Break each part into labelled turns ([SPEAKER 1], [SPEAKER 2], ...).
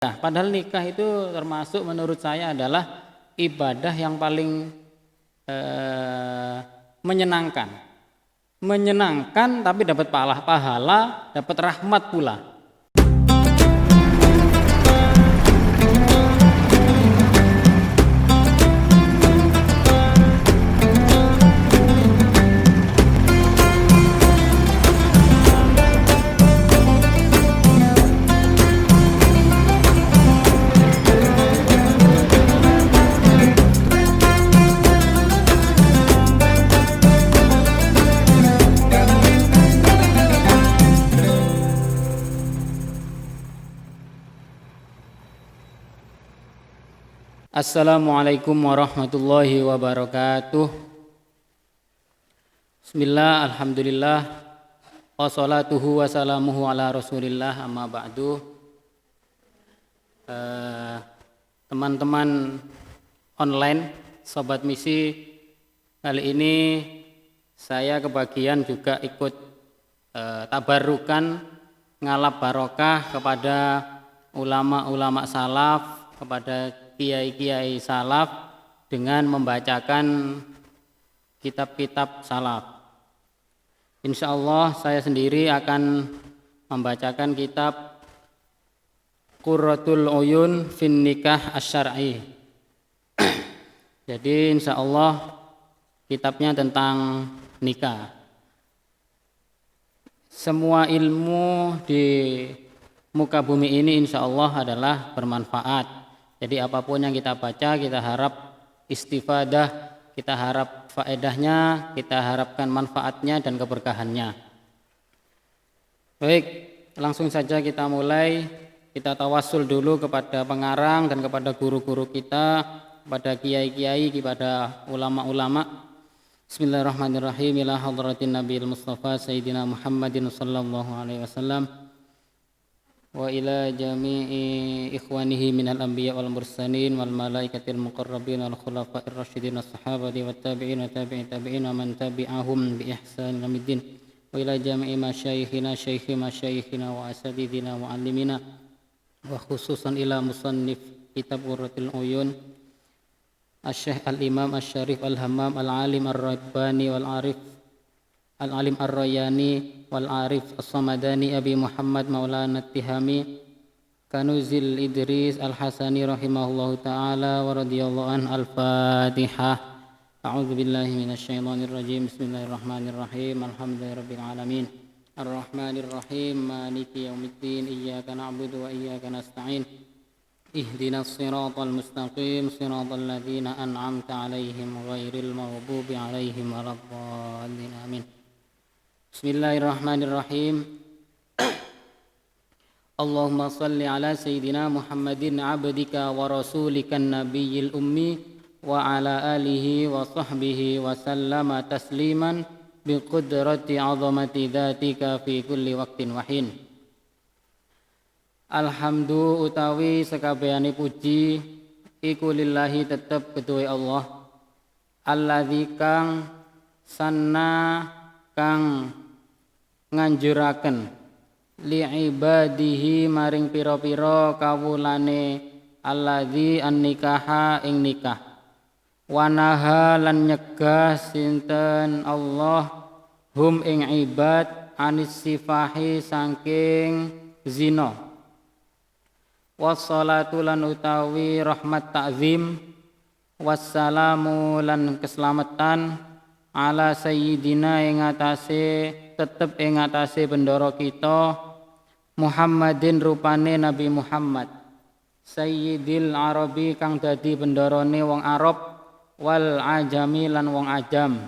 [SPEAKER 1] Padahal nikah itu termasuk menurut saya adalah ibadah yang paling menyenangkan. Menyenangkan tapi dapat pahala, dapat rahmat pula. Assalamualaikum warahmatullahi wabarakatuh. Bismillah, alhamdulillah, wassalatuhu wassalamuhu ala rasulillah, amma ba'du. Teman-teman online, Sobat Misi, kali ini saya kebagian juga ikut tabarukan ngalap barokah kepada ulama-ulama salaf, kepada kiai-kiai salaf dengan membacakan kitab-kitab salaf. Insya Allah saya sendiri akan membacakan kitab Qurratul Uyun fin Nikah Asy-Syar'i. Jadi insya Allah kitabnya tentang nikah. Semua ilmu di muka bumi ini insya Allah adalah bermanfaat. Jadi apapun yang kita baca, kita harap istifadah, kita harap faedahnya, kita harapkan manfaatnya dan keberkahannya. Baik, langsung saja kita mulai. Kita tawassul dulu kepada pengarang dan kepada guru-guru kita, kepada kiai-kiai, kepada ulama-ulama. Bismillahirrahmanirrahim. Ila hadratin Nabiil Mustafa Sayyidina Muhammadin sallallahu alaihi wasallam. Wa ila jami'i ikhwanihi minal anbiya wal mursalin wal malaikatil muqarrabin wal khulafa'ir rasyidin was sahabati wat tabi'in wa tabi'in tabi'in wa man tabi'ahum bi ihsan ila middin wa ila jami'i masyayikhina wa asatidina wa alimina wa khususan ila musannif kitab Qurratul Uyun Asy-Syaikh al-Imam Asy-Syarif al-Hammam al-Alim ar-Rabbani wal-Arif Al-Alim Ar-Rayani wal-Arif As-Samadani Abi Muhammad Maulana Tihami Kanuzil Idris Al-Hasani rahimahullahu ta'ala wa radiyallahu an. Al-Fatihah. A'udzu billahi minasyaitonir rajim. Bismillahirrahmanirrahim. Alhamdulillahi rabbil alamin. Ar-Rahmanir Rahim. Maliki yaumiddin. Iyyaka na'budu wa iyyaka nasta'in. Ihdinas siratal mustaqim. Siratal ladzina an'amta 'alaihim ghairil maghdubi 'alaihim waladdallin. Amin. Bismillahirrahmanirrahim. Allahumma salli ala Sayyidina Muhammadin abdika wa rasulikan nabiyil ummi wa ala alihi wa sahbihi wa sallama tasliman bi qudrati azamati dhatika fi kulli waqtin wahin. Alhamdu utawi sekabehane puji iku lillahi tetep kedue Allah. Alladzi kang sanna kang nganjuraken li ibadihi maring pira-pira kawulane alladzi an-nikaha ing nikah wanaha lan nyegah sinten Allah hum ing ibad anis sifahi saking zina wassalatu lan utawi rahmat ta'zim wassalamu lan keselamatan ala sayyidina ing atase tetep ing atase bendoro kita Muhammadin rupane Nabi Muhammad sayyidil arabi kang dadi bendorone wong Arab wal ajami lan wong ajam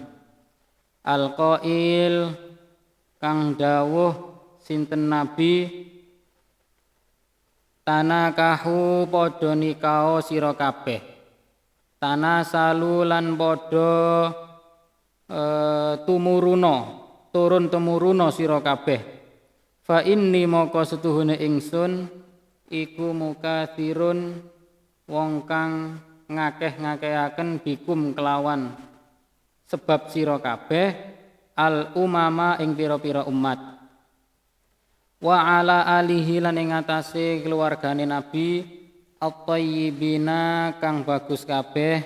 [SPEAKER 1] alqail kang dawuh sinten nabi tanakahu padha nikah sira kabeh tanasalu lan padha turun temuruna sira kabeh fa inni maka setuhune ingsun iku mukatsirun wong kang ngakeh-ngakehaken bikum kelawan sebab sira kabeh al umama ing pira-pira umat wa ala alihi lan ing atase keluargane Nabi at-thayyibina kang bagus kabeh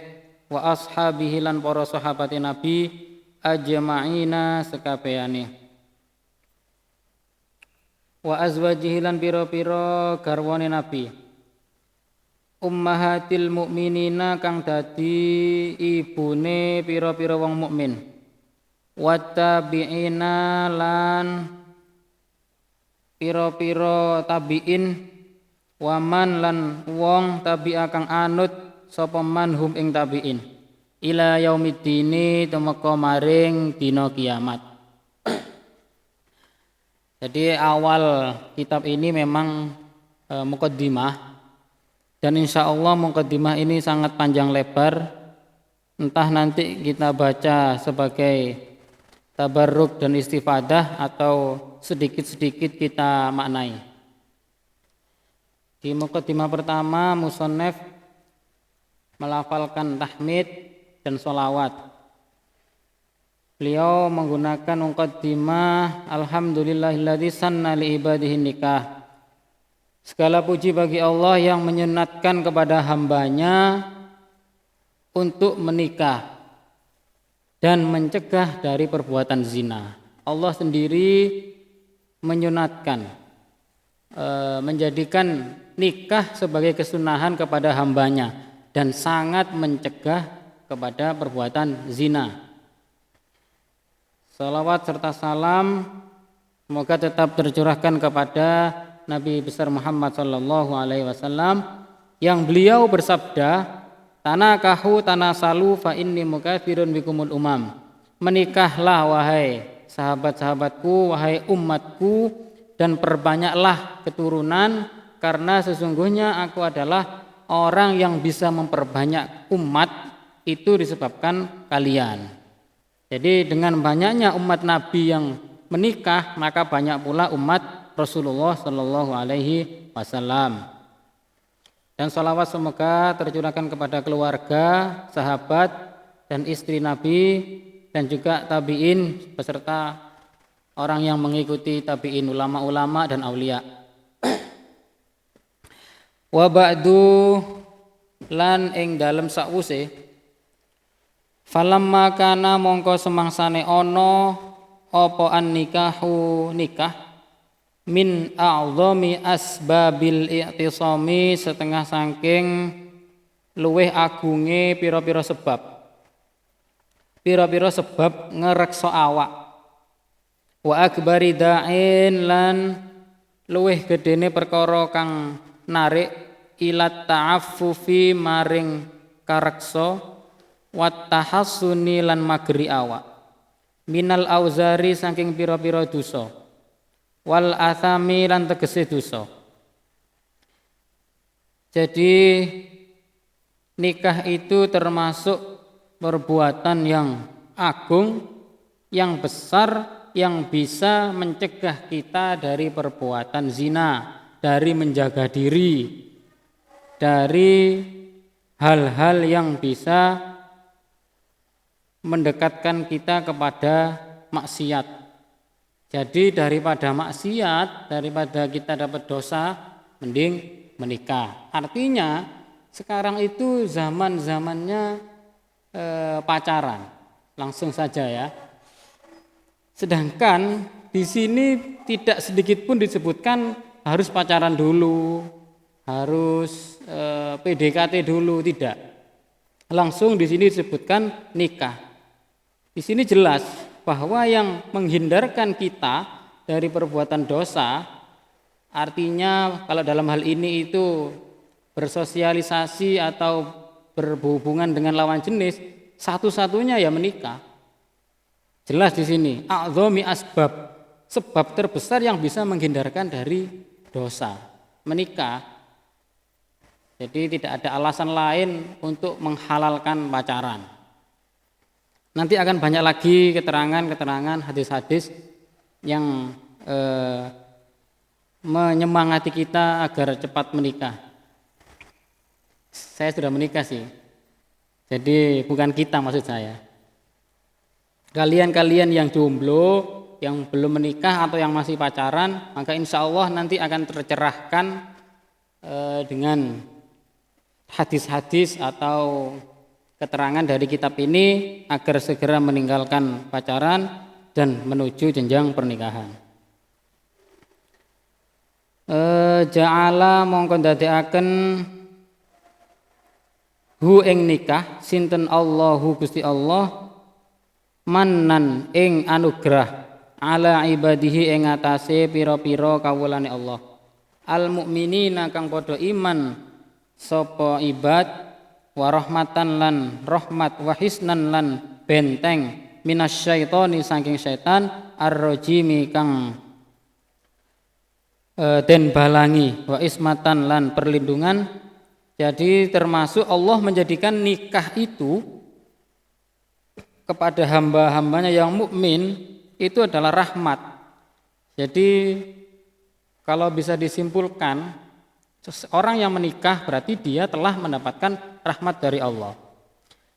[SPEAKER 1] wa ashabihi lan para sahabate Nabi ajma'ina sekabehane wa azwajihi lan pira-pira garwane Nabi ummahatil mukminina kang dadi ibune pira-pira wong mukmin wattabi'ina lan pira-pira tabi'in waman lan wong tabi'a kang anut sapa manhum ing tabi'in ila yaumiddini tumeka maring dina kiamat. Jadi awal kitab ini memang muqaddimah dan insyaallah muqaddimah ini sangat panjang lebar, entah nanti kita baca sebagai tabarruk dan istifadah atau sedikit-sedikit kita maknai. Di muqaddimah pertama musannaf melafalkan tahmid dan sholawat. Beliau menggunakan muqaddimah alhamdulillahilladzi sanna li ibadihi nikah. Segala puji bagi Allah yang menyunatkan kepada hambanya untuk menikah dan mencegah dari perbuatan zina. Allah sendiri menyunatkan, menjadikan nikah sebagai kesunahan kepada hambanya dan sangat mencegah kepada perbuatan zina. Salawat serta salam semoga tetap tercurahkan kepada Nabi besar Muhammad sallallahu alaihi wasallam yang beliau bersabda, tanakahu tanasalu fa inni mukafirun bikumul umam. Menikahlah wahai sahabat-sahabatku, wahai umatku, dan perbanyaklah keturunan karena sesungguhnya aku adalah orang yang bisa memperbanyak umat itu disebabkan kalian. Jadi dengan banyaknya umat Nabi yang menikah maka banyak pula umat Rasulullah sallallahu alaihi wasallam. Dan salawat semoga tercurahkan kepada keluarga, sahabat dan istri Nabi dan juga tabi'in beserta orang yang mengikuti tabi'in, ulama-ulama dan aulia. Wa ba'du lan ing dalem sakwuse falamma kana mongko semangsane ana apa an nikahu nikah min a'zami asbabil i'tisami setengah saking luweh agunge pira-pira sebab ngreksa awak wa akbari da'in lan luweh gedene perkara kang narik ilat ta'affufi maring kareksa wa tahassuni lan magri awak minal auzari saking pira-pira dosa wal athami lan tegese dosa. Jadi nikah itu termasuk perbuatan yang agung, yang besar, yang bisa mencegah kita dari perbuatan zina, dari menjaga diri, dari hal-hal yang bisa mendekatkan kita kepada maksiat. Jadi daripada maksiat, daripada kita dapat dosa, mending menikah. Artinya sekarang itu zaman-zamannya pacaran, langsung saja ya. Sedangkan di sini tidak sedikit pun disebutkan harus pacaran dulu, harus PDKT dulu, tidak. Langsung di sini disebutkan nikah. Di sini jelas bahwa yang menghindarkan kita dari perbuatan dosa, artinya kalau dalam hal ini itu bersosialisasi atau berhubungan dengan lawan jenis, satu-satunya ya menikah. Jelas di sini, a'dhami asbab, sebab terbesar yang bisa menghindarkan dari dosa, menikah. Jadi tidak ada alasan lain untuk menghalalkan pacaran. Nanti akan banyak lagi keterangan hadis-hadis yang menyemangati kita agar cepat menikah. Saya sudah menikah sih, jadi bukan kita maksud saya. Kalian yang jomblo yang belum menikah atau yang masih pacaran, maka insya Allah nanti akan tercerahkan dengan hadis-hadis atau keterangan dari kitab ini agar segera meninggalkan pacaran dan menuju jenjang pernikahan. Ja'ala mongko ndadekaken hu ing nikah sinten Allahu Gusti Allah mannan ing anugrah ala ibadihi ing atase pira-pira kawulane Allah al mukminina kang padha iman sapa ibad wa rahmatan lan rahmat wa hisnan lan benteng minasyaitoni saking syaitan ar-rajimi kang den balangi wa ismatan lan perlindungan. Jadi termasuk Allah menjadikan nikah itu kepada hamba-hambanya yang mukmin itu adalah rahmat. Jadi kalau bisa disimpulkan, orang yang menikah berarti dia telah mendapatkan rahmat dari Allah.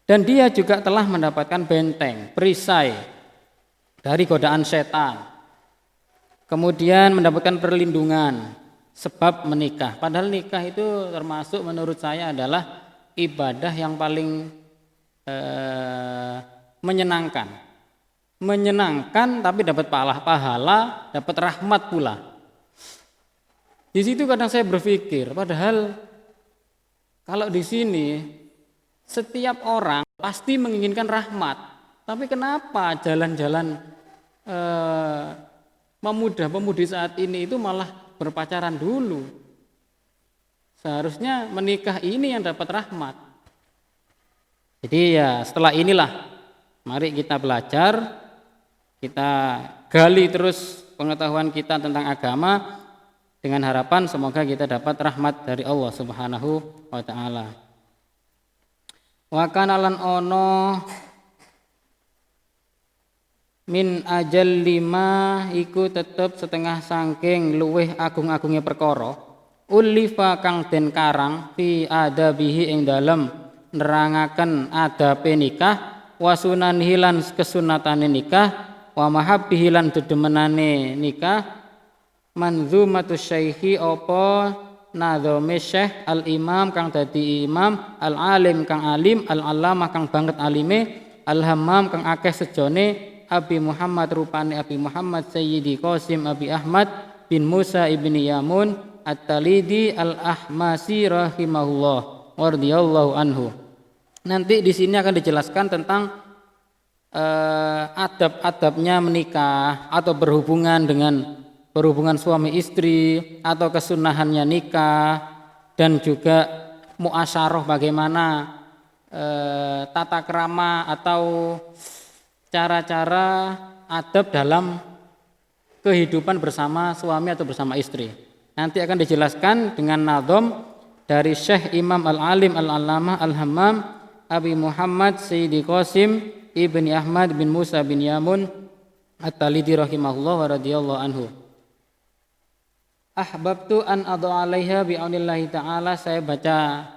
[SPEAKER 1] Dan dia juga telah mendapatkan benteng, perisai dari godaan setan. Kemudian mendapatkan perlindungan sebab menikah. Padahal nikah itu termasuk menurut saya adalah ibadah yang paling menyenangkan. Menyenangkan tapi dapat pahala, dapat rahmat pula. Di situ kadang saya berpikir, padahal kalau di sini setiap orang pasti menginginkan rahmat. Tapi kenapa jalan-jalan pemuda-pemudi saat ini itu malah berpacaran dulu? Seharusnya menikah ini yang dapat rahmat. Jadi ya setelah inilah mari kita belajar, kita gali terus pengetahuan kita tentang agama dengan harapan semoga kita dapat rahmat dari Allah Subhanahu wa taala. Wa kana lan ono min ajal lima iku tetep setengah sangking luweh agung-agungnya perkara ulifa kang den karang fi adabihi ing dalem nerangaken adabe nikah wa sunanihi lan kesunatane nikah wa mahabbihi lan dedemenane nikah manzumatus syaikhi apa nadhame syekh al imam kang dadi imam al alim kang alim al allamah kang banget alime al hammam kang akeh sejone Abi Muhammad rupane Abi Muhammad Sayyidi Qasim Abi Ahmad bin Musa ibni Yamun At-Talidi Al-Ahmasi rahimahullah radhiyallahu anhu. Nanti di sini akan dijelaskan tentang adab-adabnya menikah atau berhubungan suami istri atau kesunahannya nikah dan juga muasyarah bagaimana tata krama atau cara-cara adab dalam kehidupan bersama suami atau bersama istri. Nanti akan dijelaskan dengan nadham dari Syekh Imam Al-Alim Al-Allamah Al-Hammam Abi Muhammad Sayyidi Qasim Ibni Ahmad bin Musa bin Yamun At-Talidi rahimahullah wa radhiyallahu anhu. Ahbabtu an adha 'alaiha bi'aunillahi ta'ala. Saya baca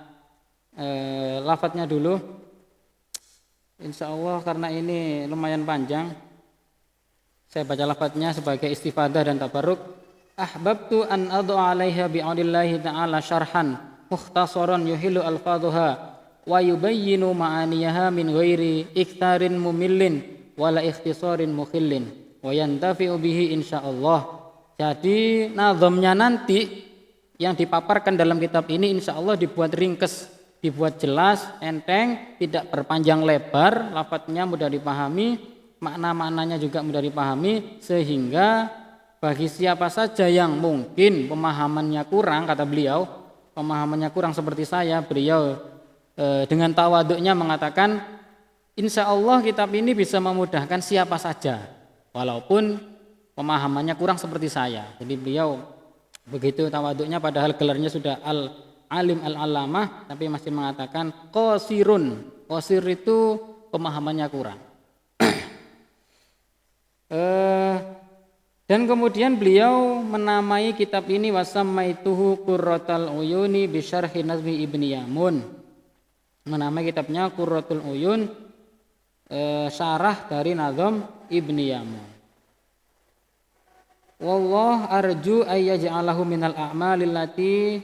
[SPEAKER 1] lafadznya dulu. Insya Allah karena ini lumayan panjang, saya baca lafadznya sebagai istifadah dan tabarruk. Ahbabtu an adha 'alaiha bi'aunillahi ta'ala syarhan mukhtasaran yuhilu alfadhuha wa yubayyinu ma'aniyaha min ghairi ikhtarin mumillin wala ikhtisarin mukhillin wa yantafi'u bihi insyaallah. Jadi nazamnya nanti yang dipaparkan dalam kitab ini insyaallah dibuat ringkes, dibuat jelas, enteng, tidak berpanjang lebar, lafadznya mudah dipahami, makna-maknanya juga mudah dipahami, sehingga bagi siapa saja yang mungkin pemahamannya kurang, kata beliau, pemahamannya kurang seperti saya, beliau dengan tawaduknya mengatakan, insya Allah kitab ini bisa memudahkan siapa saja, walaupun pemahamannya kurang seperti saya. Jadi beliau begitu tawaduknya, padahal gelarnya sudah Alim Al-Allamah, tapi masih mengatakan qasirun. Qasir itu pemahamannya kurang. Dan kemudian beliau menamai kitab ini wasammaituhu Qurratul Uyuni bi syarhi Nazmi Ibni Yamun. Menamai kitabnya Qurratul Uyun, syarah dari Nazm Ibni Yamun. wallah arju ayyaj'alahu minal a'malil lati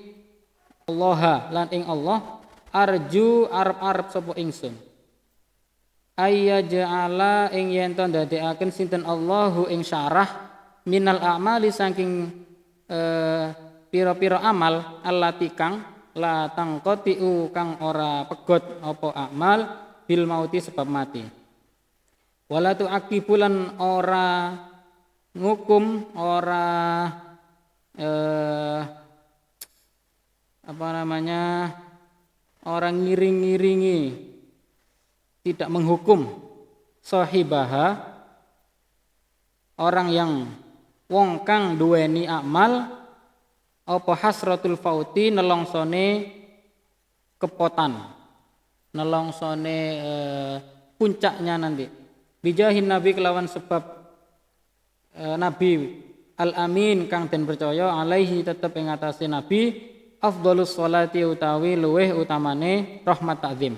[SPEAKER 1] Allah lan ing Allah arju arep-arep sapa ingsun ayyaj'ala ing yen to ndadekaken sinten Allahu ing syarah minal a'mali saking pira-pira amal allati kang la tangqatiu kang ora pegot apa amal bil mauti sebab mati wala tu'aqibulan ora ngukum ora orang ngiring-ngiringi tidak menghukum sahibaha orang yang wong kang duweni amal apa hasratul fauti nelongsone kepotan nelongsone puncaknya nanti bijahin nabi kelawan sebab Nabi Al-Amin kang den percaya alaihi tetep ing atase Nabi afdhalus sholati utawi luweh utamane rahmat ta'zim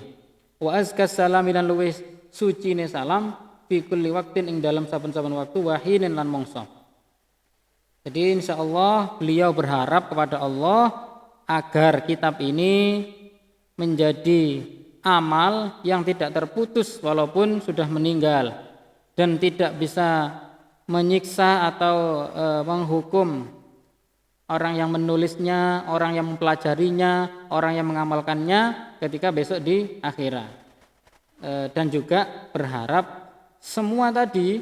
[SPEAKER 1] wa azkas salam lan luweh sucine salam fi kulli waqtin ing dalam saben-saben waktu wahinin lan mangsa. Jadi insyaallah beliau berharap kepada Allah agar kitab ini menjadi amal yang tidak terputus walaupun sudah meninggal dan tidak bisa menyiksa atau menghukum orang yang menulisnya, orang yang mempelajarinya, orang yang mengamalkannya ketika besok di akhirat. Dan juga berharap semua tadi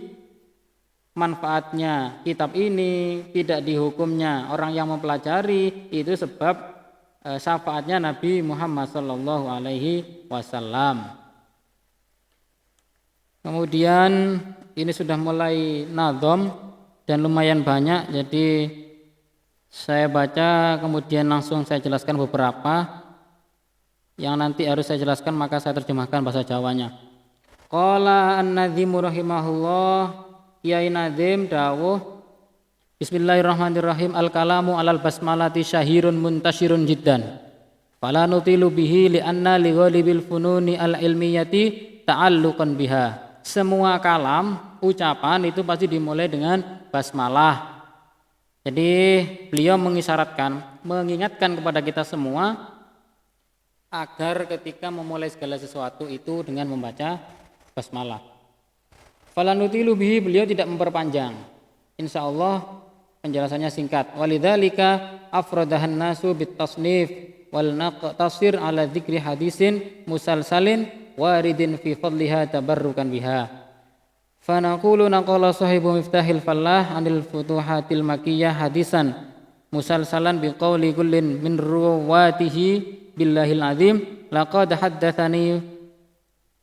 [SPEAKER 1] manfaatnya kitab ini tidak dihukumnya orang yang mempelajari itu sebab syafaatnya Nabi Muhammad sallallahu alaihi wasallam. Kemudian ini sudah mulai nadhom dan lumayan banyak, jadi saya baca kemudian langsung saya jelaskan beberapa yang nanti harus saya jelaskan maka saya terjemahkan bahasa Jawanya. Qala an-Nadhim rahimahullah, Kiai Nadhim dawuh Bismillahirrahmanirrahim, al-kalamu alal basmalati syahirun muntashirun jiddan fala nutilu bihi li anna li ghalibil fununi al-ilmiyati ta'alluqan biha. Semua kalam, ucapan itu pasti dimulai dengan basmalah. Jadi beliau mengingatkan kepada kita semua agar ketika memulai segala sesuatu itu dengan membaca basmalah. Falanutilu bihi, beliau tidak memperpanjang. Insyaallah penjelasannya singkat. Walidzalika afradahan nasu bitasnif wal naqtasir ala dzikri hadisin musalsalin waridin fi fadliha tabarrukan biha. Fa naqulu naqala sahibu miftahil fallah anil futuhatil makkiyah hadisan musalsalan biqauli kullin min ruwatihi billahil azim laqad haddatsani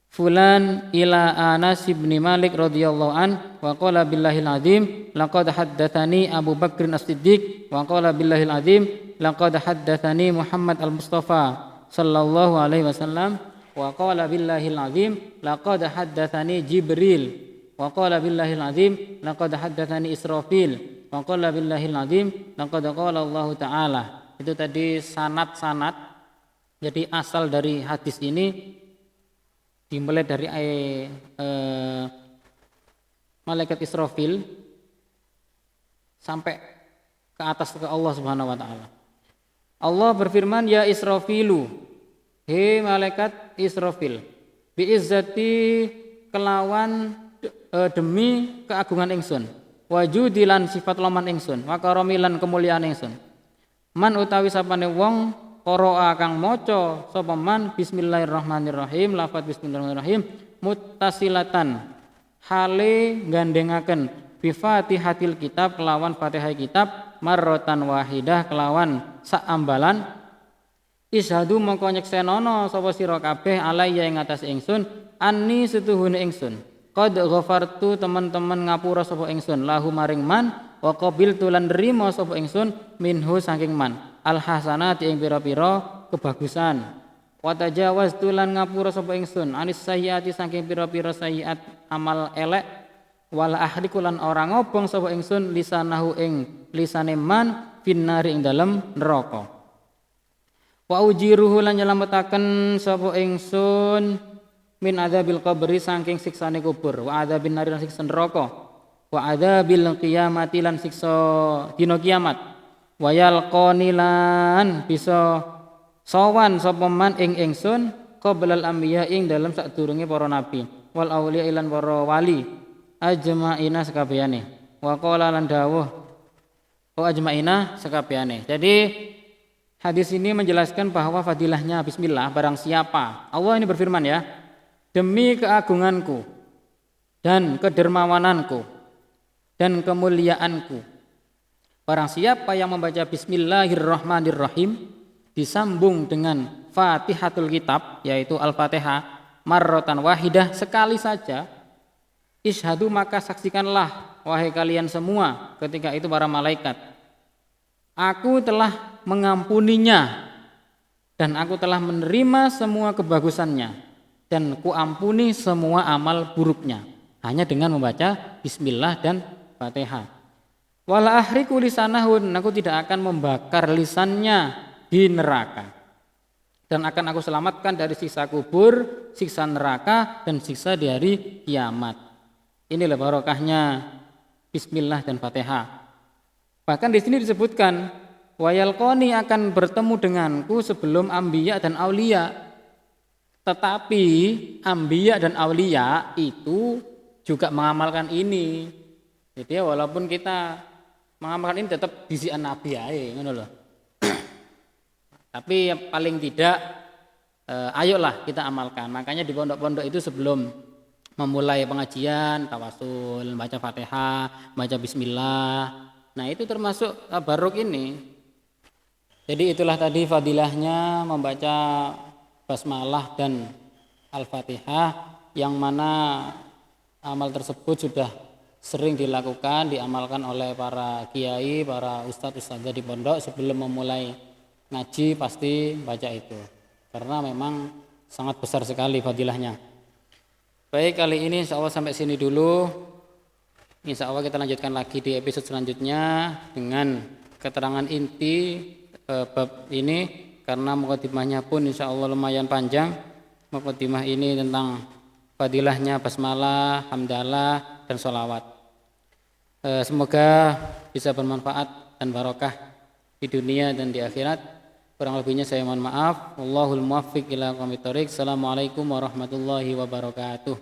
[SPEAKER 1] fulan ila Anas bin Malik radhiyallahu an wa qala billahil azim laqad haddatsani Abu Bakr as-Siddiq wa qala billahil azim laqad haddatsani Muhammad al-Mustafa sallallahu alaihi wasallam wa qala billahil azim laqad haddatsani Jibril wa qala billahil azim laqad haddatsani Israfil wa qala billahil azim laqad qala Allah taala. Itu tadi sanad-sanad. Jadi asal dari hadis ini dimulai dari malaikat Israfil sampai ke atas ke Allah Subhanahu wa taala. Allah berfirman, ya Israfilu, he malaikat Israfil, biizzati kelawan demi keagungan ingsun, wajudilan sifat loman ingsun, wa karamilan kemuliaan ingsun. Man utawi sapane wong qara'a kang maca sapa man bismillahirrahmanirrahim, lafaz bismillahirrahmanirrahim muttasilatan hale gandhengaken bi Fatihatil kitab kelawan Fatihah kitab marratan wahidah kelawan sak ambalan ishadu mongko nyeksenono sapa sira kabeh alayya ing atas ingsun anni setuhune ingsun qad ghafartu teman-teman ngapura sapa ingsun lahu maring man wa qabiltu lan nrimo sapa ingsun minhu saking man al hasanati ing pira-pira kebagusan wa tajawaztu lan ngapura sapa ingsun anis sayyiati saking pira-pira sayyiat amal elek wala ahliku lan ora ngobong sapa ingsun lisanahu ing lisane man finnari ing dalem neraka wa ujiruhu lan nyelametaken sapa ingsun min adzabil qabri saking siksane kubur wa adzabin nari lan siksa neraka wa adzabil qiyamati lan siksa dina kiamat wa yalqani lan bisa sowan sapa man ing ingsun qablal anbiya ing dalem sadurunge para nabi wal auliya lan para wali ajmaina sakabehane wa qala lan dawuh ajmaina sakabehane. Jadi hadis ini menjelaskan bahwa fadilahnya bismillah barang siapa. Allah ini berfirman ya, demi keagunganku dan kedermawananku dan kemuliaanku. Barang siapa yang membaca bismillahirrahmanirrahim disambung dengan Fatihatul Kitab yaitu Al-Fatihah marratan wahidah sekali saja, ishadu maka saksikanlah wahai kalian semua ketika itu para malaikat, aku telah mengampuninya dan aku telah menerima semua kebagusannya dan kuampuni semua amal buruknya hanya dengan membaca bismillah dan Fatihah. Wala ahriku lisanahun, aku tidak akan membakar lisannya di neraka dan akan aku selamatkan dari siksa kubur, siksa neraka dan siksa di hari kiamat. Inilah barokahnya bismillah dan Fatihah. Bahkan di sini disebutkan wayalqoni akan bertemu denganku sebelum anbiya dan aulia. Tetapi anbiya dan aulia itu juga mengamalkan ini. Jadi walaupun kita mengamalkan ini tetap bisikan nabi ae ngono lho. Tapi paling tidak ayolah kita amalkan. Makanya di pondok-pondok itu sebelum memulai pengajian tawasul, baca Fatihah, baca bismillah. Nah, itu termasuk tabarruk ini. Jadi itulah tadi fadilahnya membaca basmalah dan Al-Fatihah yang mana amal tersebut sudah sering dilakukan, diamalkan oleh para kiai, para ustadz-ustadzah di pondok sebelum memulai ngaji pasti baca itu. Karena memang sangat besar sekali fadilahnya. Baik, kali ini insya Allah sampai sini dulu. Insya Allah kita lanjutkan lagi di episode selanjutnya dengan keterangan inti bab ini karena mukadimahnya pun insya Allah lumayan panjang. Mukadimah ini tentang fadilahnya basmalah, hamdalah dan sholawat. Semoga bisa bermanfaat dan barokah di dunia dan di akhirat. Kurang lebihnya saya mohon maaf. Wallahul muwaffiq ila aqwamit thoriq. Assalamualaikum warahmatullahi wabarakatuh.